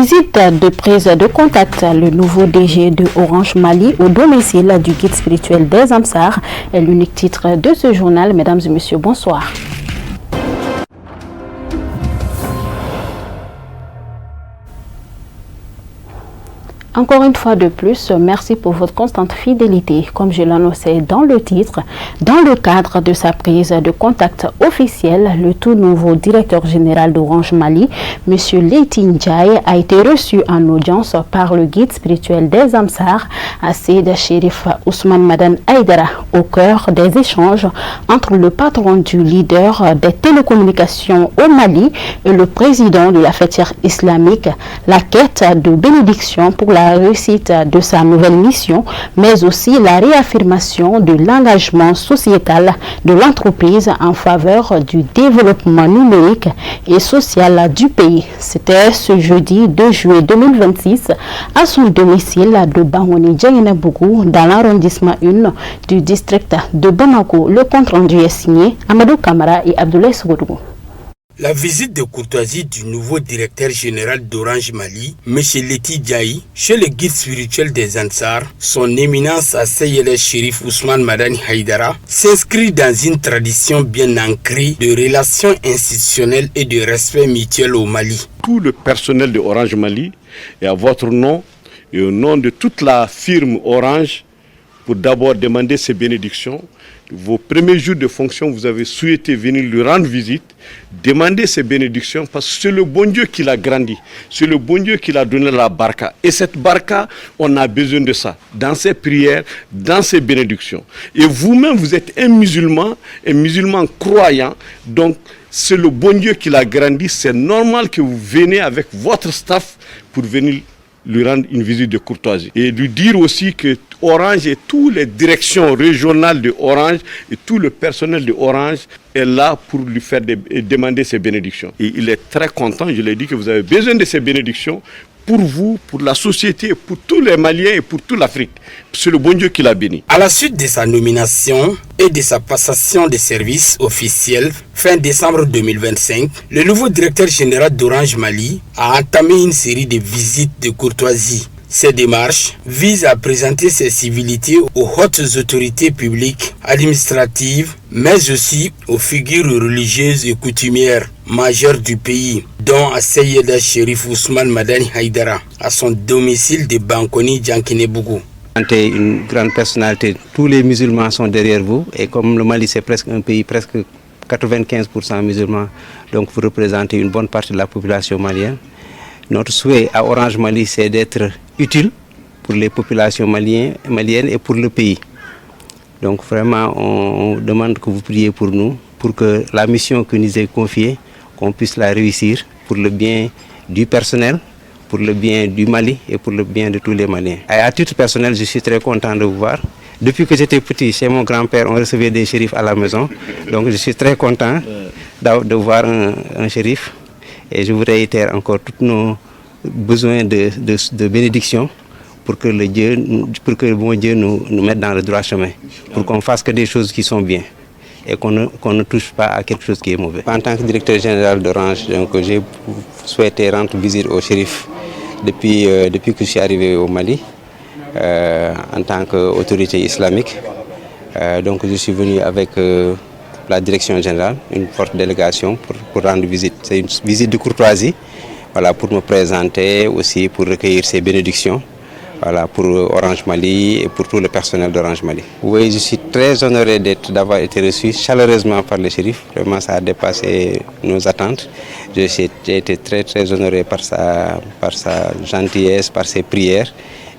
Visite de prise de contact, le nouveau DG de Orange Mali au domicile du guide spirituel des Amsar est l'unique titre de ce journal. Mesdames et messieurs, bonsoir. Encore une fois de plus, merci pour votre constante fidélité. Comme je l'annonçais dans le titre, dans le cadre de sa prise de contact officielle, le tout nouveau directeur général d'Orange Mali, M. Leyti Ndiaye, a été reçu en audience par le guide spirituel des Amsar, Seydi Cherif Ousmane Madane Haïdara, au cœur des échanges entre le patron du leader des télécommunications au Mali et le président de la fêtière islamique, la quête de bénédiction pour la réussite de sa nouvelle mission, mais aussi la réaffirmation de l'engagement sociétal de l'entreprise en faveur du développement numérique et social du pays. C'était ce jeudi 2 juillet 2026 à son domicile de Bangouni Djengenebougou dans l'arrondissement 1 du district de Bamako. Le compte rendu est signé Amadou Kamara et Abdoulaye Sougoudou. La visite de courtoisie du nouveau directeur général d'Orange Mali, M. Leyti Ndiaye, chez le guide spirituel des Ansar, son éminence Seydi Cherif Ousmane Madane Haïdara, s'inscrit dans une tradition bien ancrée de relations institutionnelles et de respect mutuel au Mali. Tout le personnel de Orange Mali est à votre nom et au nom de toute la firme Orange pour d'abord demander ses bénédictions. Vos premiers jours de fonction, vous avez souhaité venir lui rendre visite, demander ses bénédictions parce que c'est le bon Dieu qui l'a grandi, c'est le bon Dieu qui l'a donné la barca. Et cette barca, on a besoin de ça, dans ses prières, dans ses bénédictions. Et vous-même, vous êtes un musulman croyant, donc c'est le bon Dieu qui l'a grandi, c'est normal que vous venez avec votre staff pour venir lui rendre une visite de courtoisie. Et lui dire aussi que Orange et toutes les directions régionales de Orange et tout le personnel de Orange est là pour lui faire demander ses bénédictions. Et il est très content, je l'ai dit, que vous avez besoin de ces bénédictions pour vous, pour la société, pour tous les Maliens et pour toute l'Afrique. C'est le bon Dieu qui l'a béni. À la suite de sa nomination et de sa passation de service officielle fin décembre 2025, le nouveau directeur général d'Orange Mali a entamé une série de visites de courtoisie. Ces démarches visent à présenter ses civilités aux hautes autorités publiques, administratives, mais aussi aux figures religieuses et coutumières majeures du pays, dont Seydi Cherif Ousmane Madane Haïdara, à son domicile de Bankoni Djengenebougou. Une grande personnalité, tous les musulmans sont derrière vous, et comme le Mali c'est presque un pays presque 95% musulmans, donc vous représentez une bonne partie de la population malienne. Notre souhait à Orange Mali, c'est d'être utile pour les populations maliennes et pour le pays. Donc vraiment, on demande que vous priez pour nous, pour que la mission que nous est confiée, qu'on puisse la réussir pour le bien du personnel, pour le bien du Mali et pour le bien de tous les Maliens. Et à titre personnel, je suis très content de vous voir. Depuis que j'étais petit, chez mon grand-père, on recevait des shérifs à la maison. Donc je suis très content de voir un shérif. Et je vous réitère encore tous nos besoins de bénédiction pour que le bon Dieu nous mette dans le droit chemin, pour qu'on fasse que des choses qui sont bien et qu'on ne touche pas à quelque chose qui est mauvais. En tant que directeur général d'Orange, j'ai souhaité rendre visite au shérif depuis que je suis arrivé au Mali en tant qu'autorité islamique. Donc je suis venu avec la direction générale, une forte délégation pour rendre visite. C'est une visite de courtoisie, voilà, pour me présenter aussi, pour recueillir ses bénédictions, voilà, pour Orange Mali et pour tout le personnel d'Orange Mali. Oui, je suis très honoré d'avoir été reçu chaleureusement par le shérif. Vraiment, ça a dépassé nos attentes. J'ai été très très honoré par sa gentillesse, par ses prières,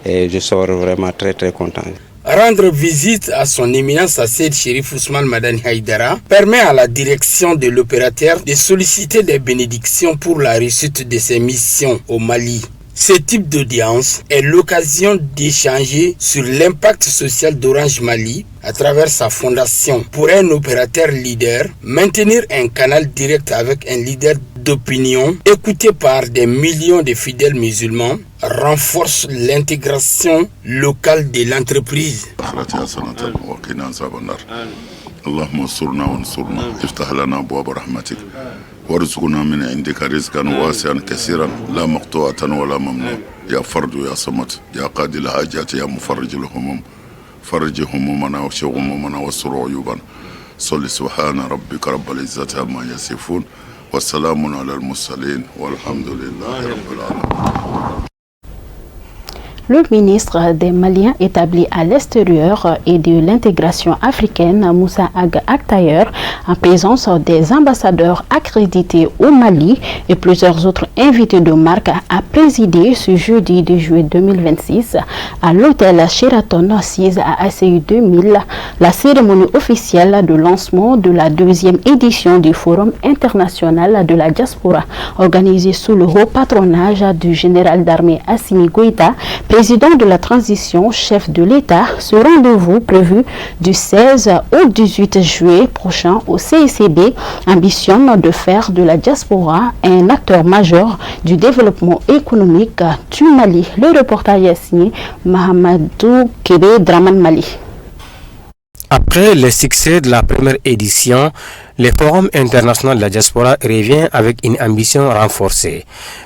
et je sors vraiment très très content. Rendre visite à son éminence Seydi Cherif Ousmane Madane Haïdara permet à la direction de l'opérateur de solliciter des bénédictions pour la réussite de ses missions au Mali. Ce type d'audience est l'occasion d'échanger sur l'impact social d'Orange Mali à travers sa fondation. Pour un opérateur leader, maintenir un canal direct avec un leader d'opinion écouté par des millions de fidèles musulmans renforce l'intégration locale de l'entreprise. وارزقنا من عندك رزقا واسعا كثيرا لا مقطوعة ولا ممنوع يا فرد يا صمت يا قاضي الحاجات يا مفرج الهموم فرج همومنا واكشف همومنا واستر عيوبنا صل سبحان ربك رب العزة عما يصفون والسلام على المرسلين والحمد لله رب العالمين. Le ministre des Maliens établi à l'extérieur et de l'intégration africaine, Moussa Ag Akhtayer, en présence des ambassadeurs accrédités au Mali et plusieurs autres invités de marque, a présidé ce jeudi 2 juillet 2026 à l'hôtel Sheraton 6 à ACU 2000 la cérémonie officielle de lancement de la deuxième édition du Forum international de la diaspora, organisée sous le haut patronage du général d'armée Assimi Goïta, président de la transition, chef de l'État. Ce rendez-vous prévu du 16 au 18 juillet prochain au CICB ambitionne de faire de la diaspora un acteur majeur du développement économique du Mali. Le reportage est signé Mahamadou Kébé Draman Mali. Après le succès de la première édition, le Forum international de la diaspora revient avec une ambition renforcée.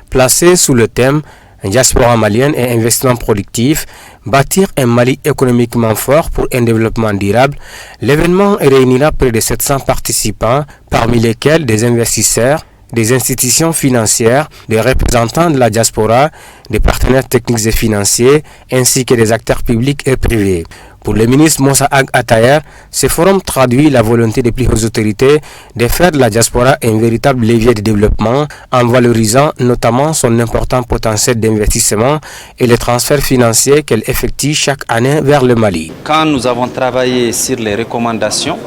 Placé sous le thème diaspora malienne et investissement productif, bâtir un Mali économiquement fort pour un développement durable, l'événement réunira près de 700 participants, parmi lesquels des investisseurs, des institutions financières, des représentants de la diaspora, des partenaires techniques et financiers, ainsi que des acteurs publics et privés. Pour le ministre Moussa Ag Akhtayer, ce forum traduit la volonté des plus hautes autorités de faire de la diaspora un véritable levier de développement en valorisant notamment son important potentiel d'investissement et les transferts financiers qu'elle effectue chaque année vers le Mali. Quand nous avons travaillé sur les recommandations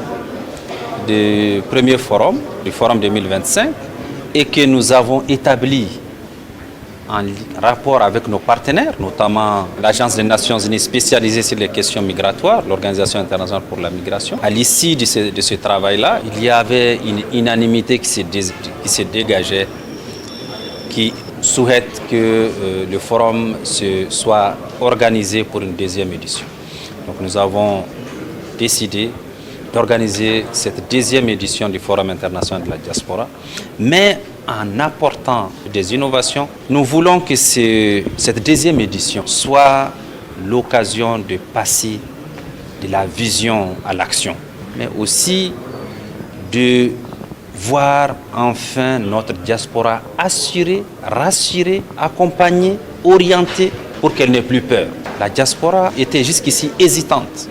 du premier forum, du forum 2025, et que nous avons établi en rapport avec nos partenaires, notamment l'Agence des Nations Unies spécialisée sur les questions migratoires, l'Organisation internationale pour la migration. À l'issue de ce travail-là, il y avait une unanimité qui se dégageait, qui souhaite que le forum soit organisé pour une deuxième édition. Donc nous avons décidé d'organiser cette deuxième édition du Forum international de la diaspora, mais en apportant des innovations. Nous voulons que cette deuxième édition soit l'occasion de passer de la vision à l'action, mais aussi de voir enfin notre diaspora assurée, rassurée, accompagnée, orientée pour qu'elle n'ait plus peur. La diaspora était jusqu'ici hésitante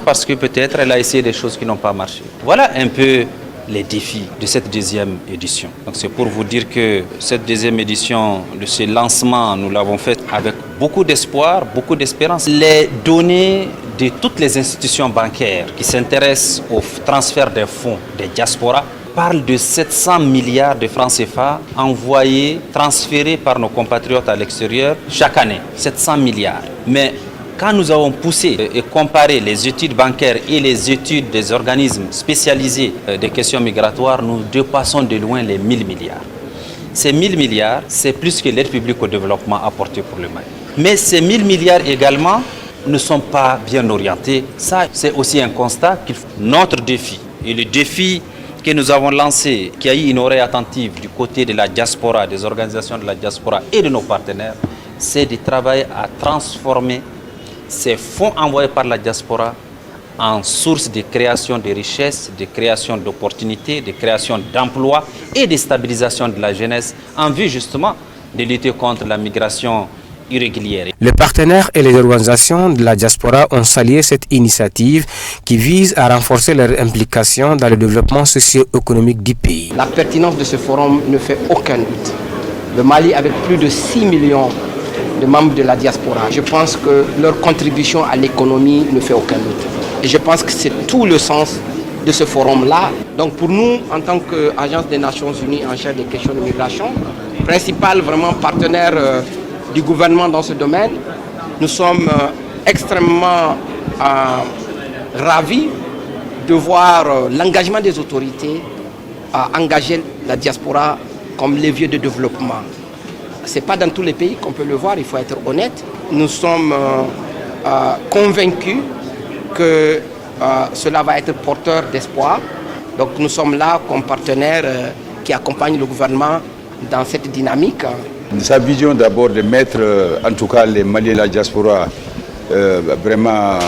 parce que peut-être elle a essayé des choses qui n'ont pas marché. Voilà un peu les défis de cette deuxième édition. Donc c'est pour vous dire que cette deuxième édition de ce lancement, nous l'avons fait avec beaucoup d'espoir, beaucoup d'espérance. Les données de toutes les institutions bancaires qui s'intéressent au transfert des fonds des diasporas parlent de 700 milliards de francs CFA envoyés, transférés par nos compatriotes à l'extérieur chaque année. 700 milliards. Mais quand nous avons poussé et comparé les études bancaires et les études des organismes spécialisés des questions migratoires, nous dépassons de loin les 1000 milliards. Ces 1000 milliards, c'est plus que l'aide publique au développement apportée pour le Mali. Mais ces 1000 milliards également ne sont pas bien orientés. Ça, c'est aussi un constat qu'il faut. Notre défi, et le défi que nous avons lancé, qui a eu une oreille attentive du côté de la diaspora, des organisations de la diaspora et de nos partenaires, c'est de travailler à transformer ces fonds envoyés par la diaspora en source de création de richesses, de création d'opportunités, de création d'emplois et de stabilisation de la jeunesse en vue justement de lutter contre la migration irrégulière. Les partenaires et les organisations de la diaspora ont salué cette initiative qui vise à renforcer leur implication dans le développement socio-économique du pays. La pertinence de ce forum ne fait aucun doute. Le Mali, avec plus de 6 millions de membres de la diaspora, je pense que leur contribution à l'économie ne fait aucun doute. Et je pense que c'est tout le sens de ce forum-là. Donc pour nous, en tant qu'agence des Nations Unies en charge des questions de migration, principal vraiment partenaire du gouvernement dans ce domaine, nous sommes extrêmement ravis de voir l'engagement des autorités à engager la diaspora comme levier de développement. Ce n'est pas dans tous les pays qu'on peut le voir, il faut être honnête. Nous sommes convaincus que cela va être porteur d'espoir. Donc nous sommes là comme partenaires qui accompagne le gouvernement dans cette dynamique. Sa vision d'abord de mettre en tout cas les Maliens et la diaspora vraiment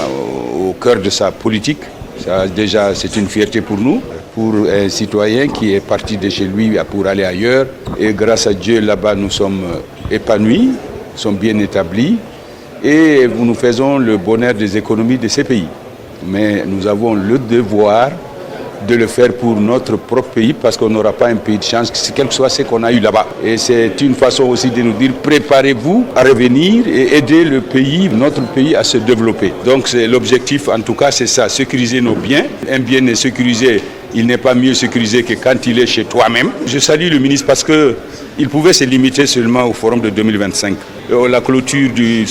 au cœur de sa politique, ça, déjà c'est une fierté pour nous, pour un citoyen qui est parti de chez lui pour aller ailleurs. Et grâce à Dieu, là-bas, nous sommes épanouis, sommes bien établis et nous faisons le bonheur des économies de ces pays. Mais nous avons le devoir de le faire pour notre propre pays parce qu'on n'aura pas un pays de chance, quel que soit ce qu'on a eu là-bas. Et c'est une façon aussi de nous dire préparez-vous à revenir et aider le pays, notre pays à se développer. Donc c'est l'objectif en tout cas, c'est ça, sécuriser nos biens. Un bien est sécurisé, il n'est pas mieux sécurisé que quand il est chez toi-même. Je salue le ministre parce qu'il pouvait se limiter seulement au forum de 2025. La clôture du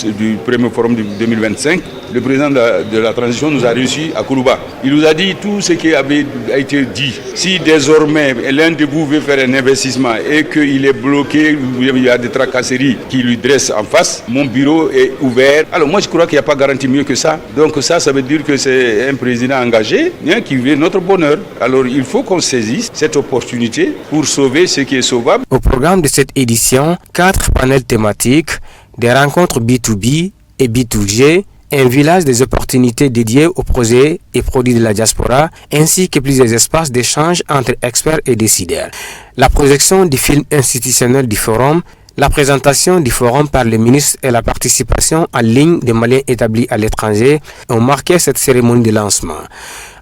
premier forum de 2025, le président de la transition nous a reçus à Kourouba. Il nous a dit tout ce qui avait été dit. Si désormais l'un de vous veut faire un investissement et qu'il est bloqué, il y a des tracasseries qui lui dressent en face, mon bureau est ouvert. Alors moi je crois qu'il n'y a pas garanti mieux que ça. Donc ça veut dire que c'est un président engagé qui veut notre bonheur. Alors il faut qu'on saisisse cette opportunité pour sauver ce qui est sauvable. Au programme de cette édition, 4 panels thématiques, des rencontres B2B et B2G, un village des opportunités dédié aux projets et produits de la diaspora, ainsi que plusieurs espaces d'échange entre experts et décideurs. La projection du film institutionnel du forum, la présentation du forum par le ministre et la participation en ligne des Maliens établis à l'étranger ont marqué cette cérémonie de lancement.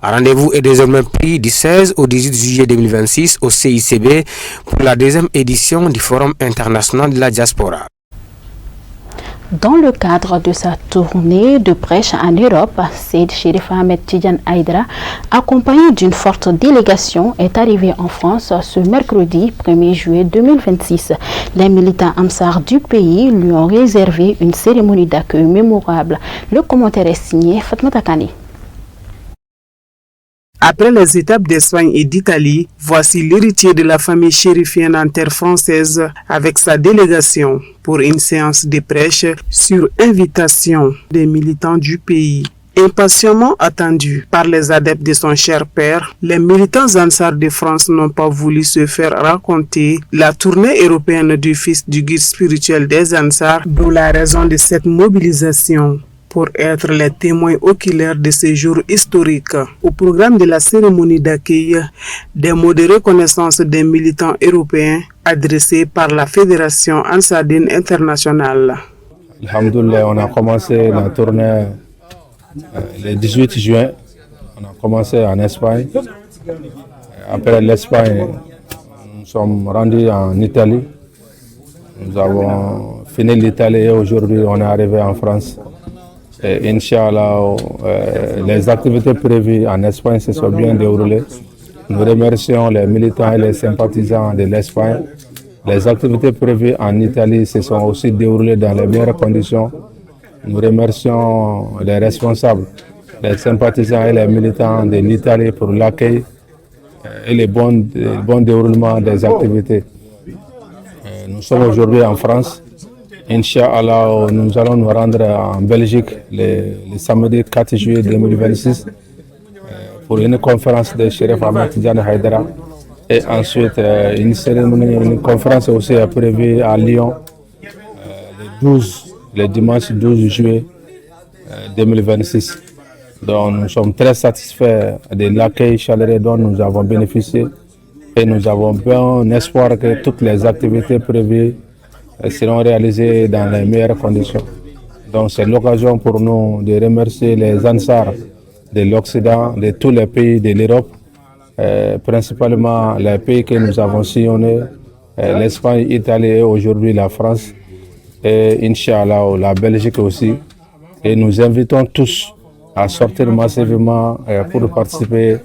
Un rendez-vous est désormais pris du 16 au 18 juillet 2026 au CICB pour la 2e édition du Forum international de la diaspora. Dans le cadre de sa tournée de prêche en Europe, Seyd Cherif Ahmed Tidiane Aïdara, accompagné d'une forte délégation, est arrivé en France ce mercredi 1er juillet 2026. Les militants Ansar du pays lui ont réservé une cérémonie d'accueil mémorable. Le commentaire est signé Fatmata Kani. Après les étapes d'Espagne et d'Italie, voici l'héritier de la famille chérifienne en terre française avec sa délégation pour une séance de prêche sur invitation des militants du pays. Impatiemment attendu par les adeptes de son cher père, les militants Ansar de France n'ont pas voulu se faire raconter la tournée européenne du fils du guide spirituel des Ansar, d'où la raison de cette mobilisation pour être les témoins oculaires de ces jours historiques. Au programme de la cérémonie d'accueil, des mots de reconnaissance des militants européens adressés par la Fédération Ansardine internationale. Alhamdoulilah, on a commencé la tournée le 18 juin. On a commencé en Espagne. Après l'Espagne, nous sommes rendus en Italie. Nous avons fini l'Italie et aujourd'hui on est arrivé en France. Et Inch'Allah, les activités prévues en Espagne se sont bien déroulées. Nous remercions les militants et les sympathisants de l'Espagne. Les activités prévues en Italie se sont aussi déroulées dans les meilleures conditions. Nous remercions les responsables, les sympathisants et les militants de l'Italie pour l'accueil et le bon déroulement des activités. Nous sommes aujourd'hui en France. Inch'Allah, nous allons nous rendre en Belgique le samedi 4 juillet 2026 pour une conférence de Cherif Ahmed Tidiane Aïdara. Et ensuite, une conférence aussi est prévue à Lyon le dimanche 12 juillet 2026. Donc nous sommes très satisfaits de l'accueil chaleureux dont nous avons bénéficié et nous avons bon espoir que toutes les activités prévues seront réalisées dans les meilleures conditions. Donc c'est l'occasion pour nous de remercier les Ansar de l'Occident, de tous les pays de l'Europe, principalement les pays que nous avons sillonnés, l'Espagne, l'Italie et aujourd'hui la France, et Inch'Allah la Belgique aussi. Et nous invitons tous à sortir massivement pour participer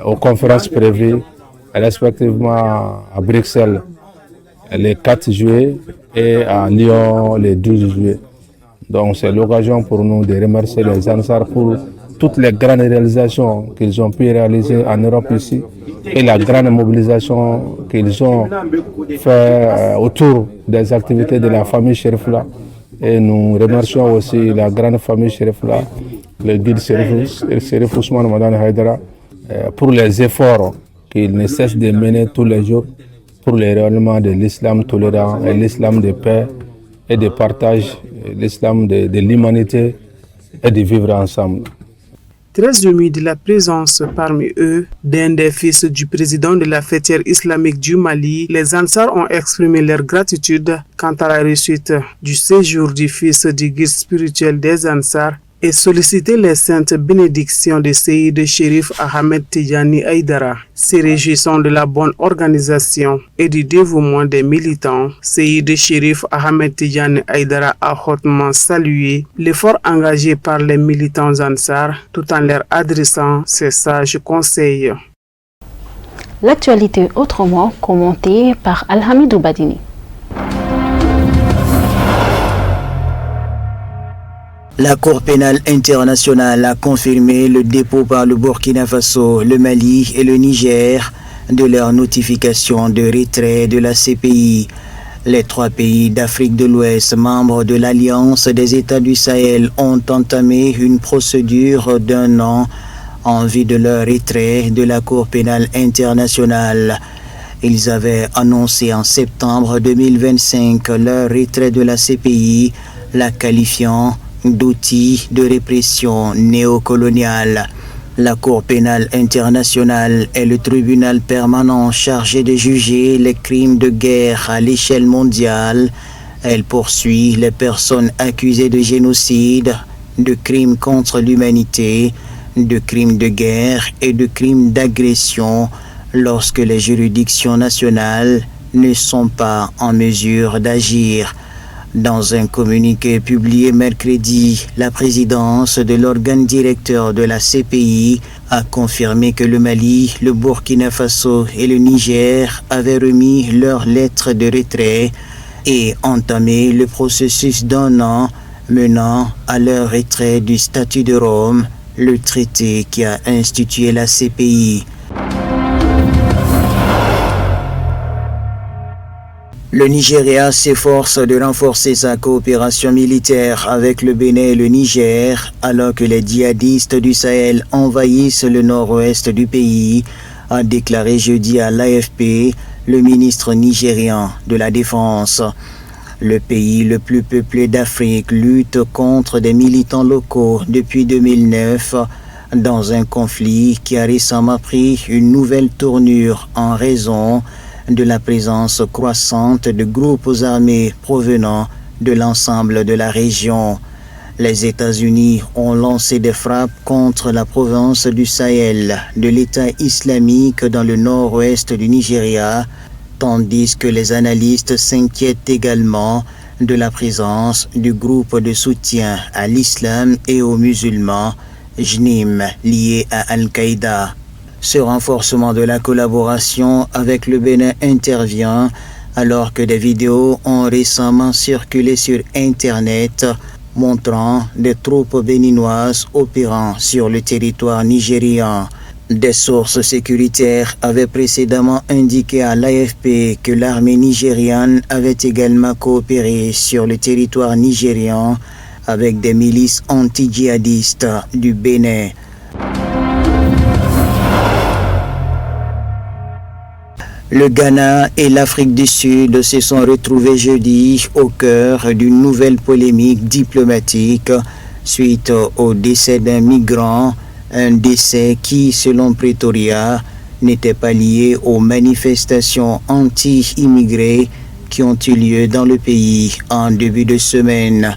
aux conférences prévues, respectivement à Bruxelles le 4 juillet et à Lyon le 12 juillet. Donc c'est l'occasion pour nous de remercier les Ansar pour toutes les grandes réalisations qu'ils ont pu réaliser en Europe ici et la grande mobilisation qu'ils ont fait autour des activités de la famille Cherifla. Et nous remercions aussi la grande famille Cherifla, le guide Cherif Ousmane Madani Haïdara, pour les efforts qu'il ne cesse de mener tous les jours pour le rayonnement de l'islam tolérant et l'islam de paix et de partage, l'islam de l'humanité et de vivre ensemble. Très émus de la présence parmi eux d'un des fils du président de la fêtière islamique du Mali, les Ansar ont exprimé leur gratitude quant à la réussite du séjour du fils du guide spirituel des Ansar et sollicité les saintes bénédictions de Seyid Chérif Ahmed Tidjani Aïdara. Se réjouissant de la bonne organisation et du dévouement des militants, Seyid Chérif Ahmed Tidjani Aïdara a hautement salué l'effort engagé par les militants Ansar tout en leur adressant ses sages conseils. L'actualité autrement commentée par Alhamidou Badini. La Cour pénale internationale a confirmé le dépôt par le Burkina Faso, le Mali et le Niger de leur notification de retrait de la CPI. Les 3 pays d'Afrique de l'Ouest, membres de l'Alliance des États du Sahel, ont entamé une procédure d'1 an en vue de leur retrait de la Cour pénale internationale. Ils avaient annoncé en septembre 2025 leur retrait de la CPI, la qualifiant d'outils de répression néocoloniale. La Cour pénale internationale est le tribunal permanent chargé de juger les crimes de guerre à l'échelle mondiale. Elle poursuit les personnes accusées de génocide, de crimes contre l'humanité, de crimes de guerre et de crimes d'agression lorsque les juridictions nationales ne sont pas en mesure d'agir. Dans un communiqué publié mercredi, la présidence de l'organe directeur de la CPI a confirmé que le Mali, le Burkina Faso et le Niger avaient remis leurs lettres de retrait et entamé le processus d'1 an menant à leur retrait du statut de Rome, le traité qui a institué la CPI. Le Nigeria s'efforce de renforcer sa coopération militaire avec le Bénin et le Niger alors que les djihadistes du Sahel envahissent le nord-ouest du pays, a déclaré jeudi à l'AFP le ministre nigérian de la Défense. Le pays le plus peuplé d'Afrique lutte contre des militants locaux depuis 2009 dans un conflit qui a récemment pris une nouvelle tournure en raison de la présence croissante de groupes armés provenant de l'ensemble de la région. Les États-Unis ont lancé des frappes contre la province du Sahel de l'État islamique dans le nord-ouest du Nigeria, tandis que les analystes s'inquiètent également de la présence du groupe de soutien à l'islam et aux musulmans, JNIM, lié à Al-Qaïda. Ce renforcement de la collaboration avec le Bénin intervient alors que des vidéos ont récemment circulé sur Internet montrant des troupes béninoises opérant sur le territoire nigérian. Des sources sécuritaires avaient précédemment indiqué à l'AFP que l'armée nigériane avait également coopéré sur le territoire nigérian avec des milices anti-djihadistes du Bénin. Le Ghana et l'Afrique du Sud se sont retrouvés jeudi au cœur d'une nouvelle polémique diplomatique suite au décès d'un migrant, un décès qui, selon Pretoria, n'était pas lié aux manifestations anti-immigrés qui ont eu lieu dans le pays en début de semaine.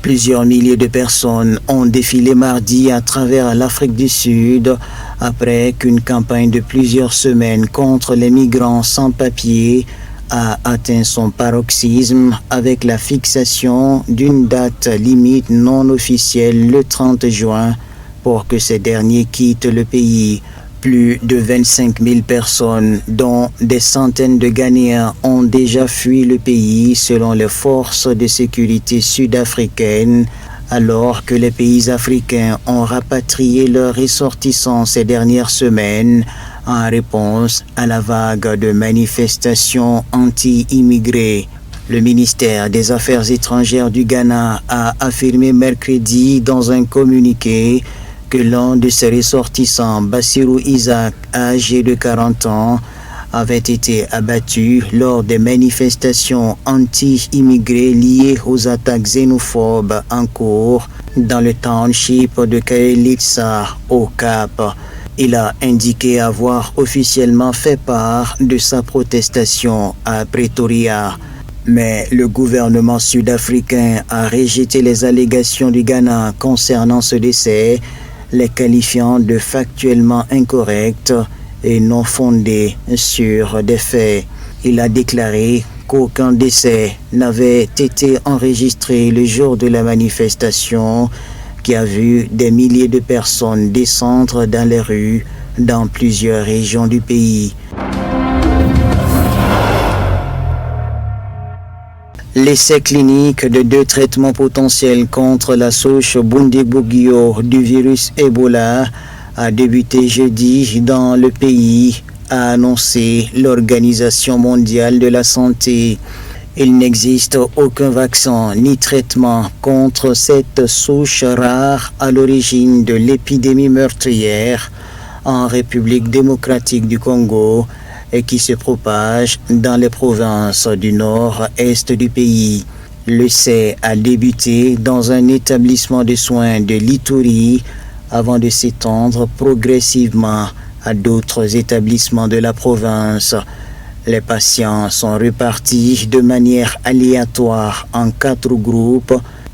Plusieurs milliers de personnes ont défilé mardi à travers l'Afrique du Sud après qu'une campagne de plusieurs semaines contre les migrants sans papier a atteint son paroxysme avec la fixation d'une date limite non officielle le 30 juin pour que ces derniers quittent le pays. Plus de 25 000 personnes, dont des centaines de Ghanéens, ont déjà fui le pays selon les forces de sécurité sud-africaines, alors que les pays africains ont rapatrié leurs ressortissants ces dernières semaines en réponse à la vague de manifestations anti-immigrés. Le ministère des Affaires étrangères du Ghana a affirmé mercredi dans un communiqué que l'un de ses ressortissants, Bassirou Isaac, âgé de 40 ans, avait été abattu lors des manifestations anti-immigrés liées aux attaques xénophobes en cours dans le township de Kaelitsa au Cap. Il a indiqué avoir officiellement fait part de sa protestation à Pretoria. Mais le gouvernement sud-africain a rejeté les allégations du Ghana concernant ce décès, les qualifiant de factuellement incorrectes et non fondées sur des faits. Il a déclaré qu'aucun décès n'avait été enregistré le jour de la manifestation qui a vu des milliers de personnes descendre dans les rues dans plusieurs régions du pays. L'essai clinique de 2 traitements potentiels contre la souche Bundibugyo du virus Ebola a débuté jeudi dans le pays, a annoncé l'Organisation mondiale de la santé. Il n'existe aucun vaccin ni traitement contre cette souche rare à l'origine de l'épidémie meurtrière en République démocratique du Congo et qui se propage dans les provinces du nord-est du pays. L'essai a débuté dans un établissement de soins de l'Ituri avant de s'étendre progressivement à d'autres établissements de la province. Les patients sont répartis de manière aléatoire en 4 groupes,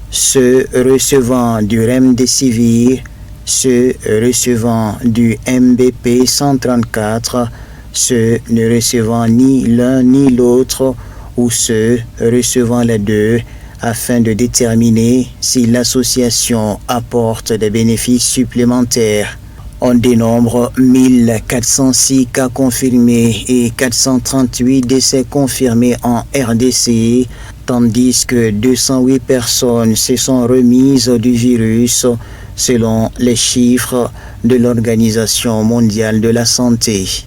ceux recevant du Remdesivir, ceux recevant du MBP 134, ceux ne recevant ni l'un ni l'autre ou ceux recevant les deux, afin de déterminer si l'association apporte des bénéfices supplémentaires. On dénombre 1406 cas confirmés et 438 décès confirmés en RDC, tandis que 208 personnes se sont remises du virus, selon les chiffres de l'Organisation mondiale de la santé.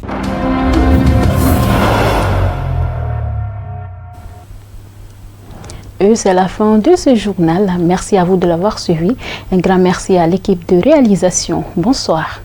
C'est la fin de ce journal. Merci à vous de l'avoir suivi. Un grand merci à l'équipe de réalisation. Bonsoir.